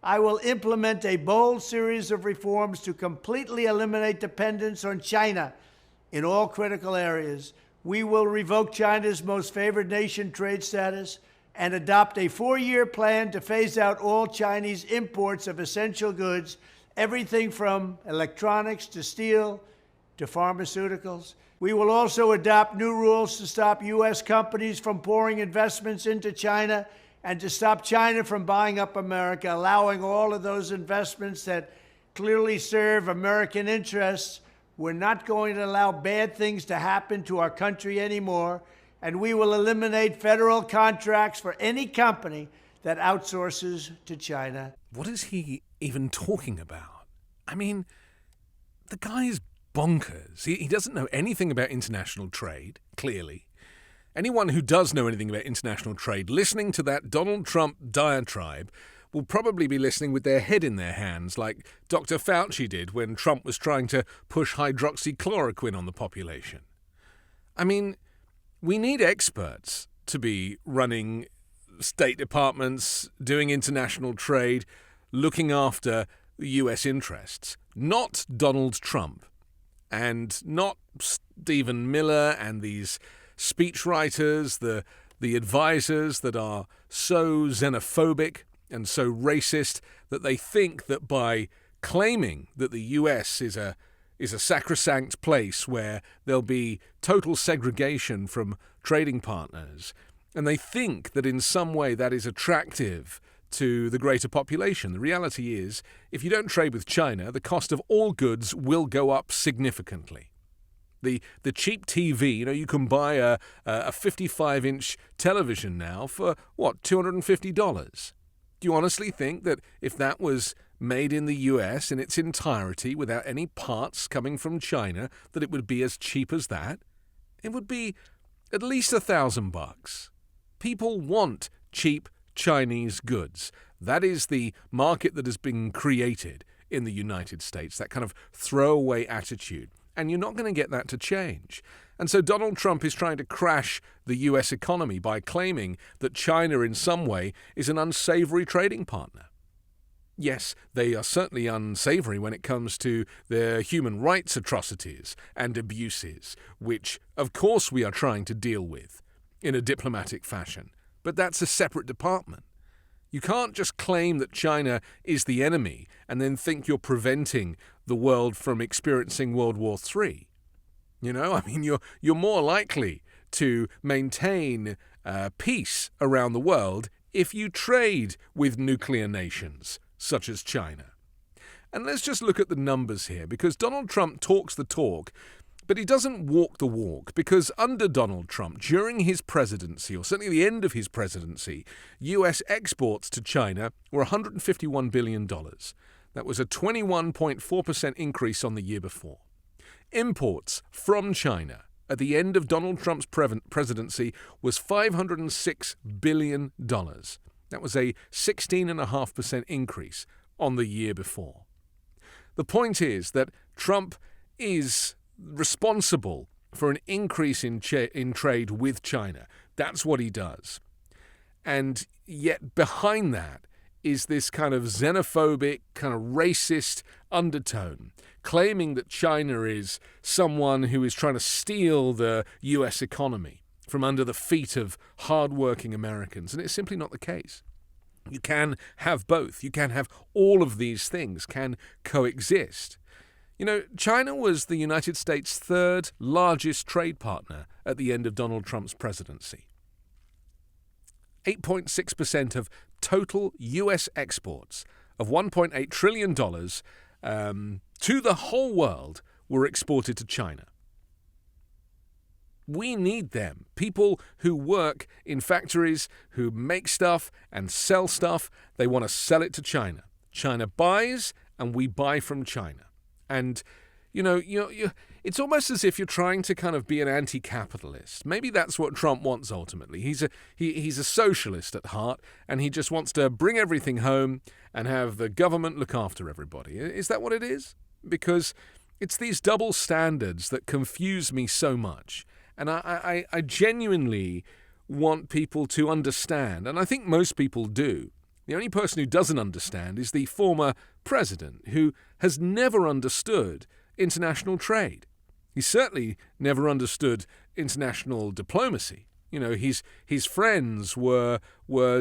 I will implement a bold series of reforms to completely eliminate dependence on China in all critical areas. We will revoke China's most favored nation trade status and adopt a 4-year plan to phase out all Chinese imports of essential goods, everything from electronics to steel to pharmaceuticals. We will also adopt new rules to stop U.S. companies from pouring investments into China and to stop China from buying up America, allowing all of those investments that clearly serve American interests. We're not going to allow bad things to happen to our country anymore, and we will eliminate federal contracts for any company that outsources to China. What is he even talking about? I mean, the guy is bonkers. He doesn't know anything about international trade, clearly. Anyone who does know anything about international trade, listening to that Donald Trump diatribe, will probably be listening with their head in their hands, like Dr. Fauci did when Trump was trying to push hydroxychloroquine on the population. I mean, we need experts to be running state departments, doing international trade, looking after US interests, not Donald Trump, and not Stephen Miller and these speechwriters, the advisors that are so xenophobic and so racist that they think that by claiming that the US is a sacrosanct place where there'll be total segregation from trading partners, and they think that in some way that is attractive to the greater population. The reality is, if you don't trade with China, the cost of all goods will go up significantly. The cheap TV, you can buy a 55-inch television now for, $250? Do you honestly think that if that was made in the US in its entirety without any parts coming from China, that it would be as cheap as that? It would be at least $1,000. People want cheap Chinese goods. That is the market that has been created in the United States, that kind of throwaway attitude. And you're not going to get that to change. And so Donald Trump is trying to crash the US economy by claiming that China in some way is an unsavory trading partner. Yes, they are certainly unsavory when it comes to their human rights atrocities and abuses, which, of course, we are trying to deal with in a diplomatic fashion. But that's a separate department. You can't just claim that China is the enemy and then think you're preventing the world from experiencing World War III. You're more likely to maintain peace around the world if you trade with nuclear nations such as China. And let's just look at the numbers here, because Donald Trump talks the talk, but he doesn't walk the walk, because under Donald Trump, during his presidency, or certainly the end of his presidency, US exports to China were $151 billion. That was a 21.4% increase on the year before. Imports from China at the end of Donald Trump's presidency was $506 billion. That was a 16.5% increase on the year before. The point is that Trump is responsible for an increase in trade with China. That's what he does. And yet behind that is this kind of xenophobic, kind of racist undertone, claiming that China is someone who is trying to steal the US economy from under the feet of hardworking Americans. And it's simply not the case. You can have both. You can have all of these things can coexist. China was the United States' third largest trade partner at the end of Donald Trump's presidency. 8.6% of total U.S. exports of $1.8 trillion to the whole world were exported to China. We need them. People who work in factories, who make stuff and sell stuff, they want to sell it to China. China buys, and we buy from China. And, it's almost as if you're trying to kind of be an anti-capitalist. Maybe that's what Trump wants ultimately. He's a socialist at heart, and he just wants to bring everything home and have the government look after everybody. Is that what it is? Because it's these double standards that confuse me so much. And I genuinely want people to understand, and I think most people do, The only person who doesn't understand is the former president, who has never understood international trade. He certainly never understood international diplomacy. You know, his friends were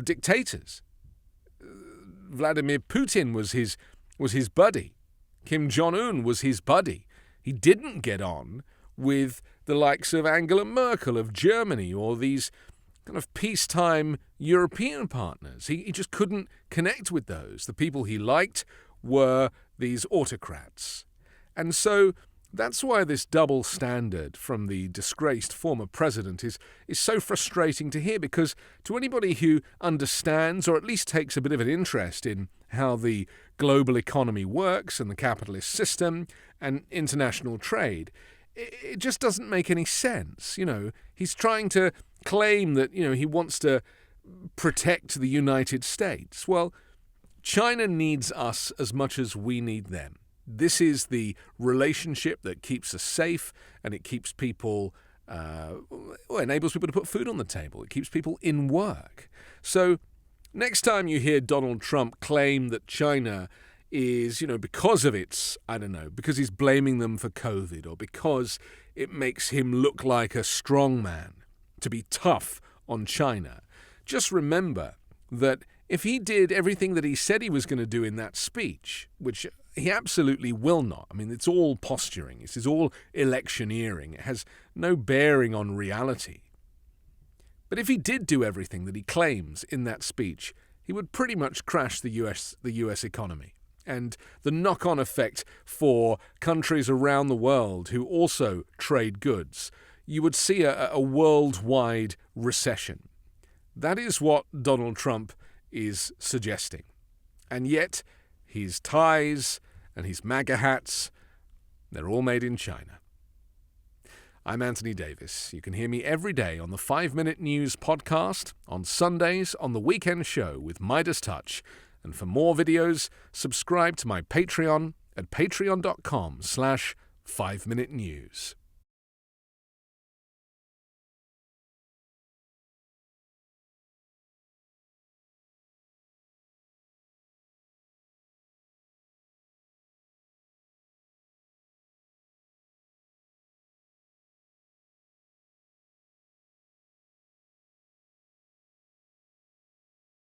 dictators. Vladimir Putin was his buddy. Kim Jong-un was his buddy. He didn't get on with the likes of Angela Merkel of Germany or these kind of peacetime European partners. He just couldn't connect with those. The people he liked were these autocrats. And so that's why this double standard from the disgraced former president is so frustrating to hear, because to anybody who understands or at least takes a bit of an interest in how the global economy works and the capitalist system and international trade, it just doesn't make any sense. You know, he's trying to claim that, you know, he wants to protect the United States. Well, China needs us as much as we need them. This is the relationship that keeps us safe, and it keeps people, enables people to put food on the table. It keeps people in work. So next time you hear Donald Trump claim that China is, you know, because of its, because he's blaming them for COVID, or because it makes him look like a strong man to be tough on China, just remember that if he did everything that he said he was going to do in that speech, which he absolutely will not. I mean, it's all posturing. This is all electioneering. It has no bearing on reality. But if he did do everything that he claims in that speech, he would pretty much crash the US economy. And the knock-on effect for countries around the world who also trade goods, you would see a worldwide recession. That is what Donald Trump is suggesting. And yet, his ties and his MAGA hats, they're all made in China. I'm Anthony Davis. You can hear me every day on the 5 Minute News podcast, on Sundays on the Weekend Show with Midas Touch. And for more videos, subscribe to my Patreon at patreon.com/5minutenews.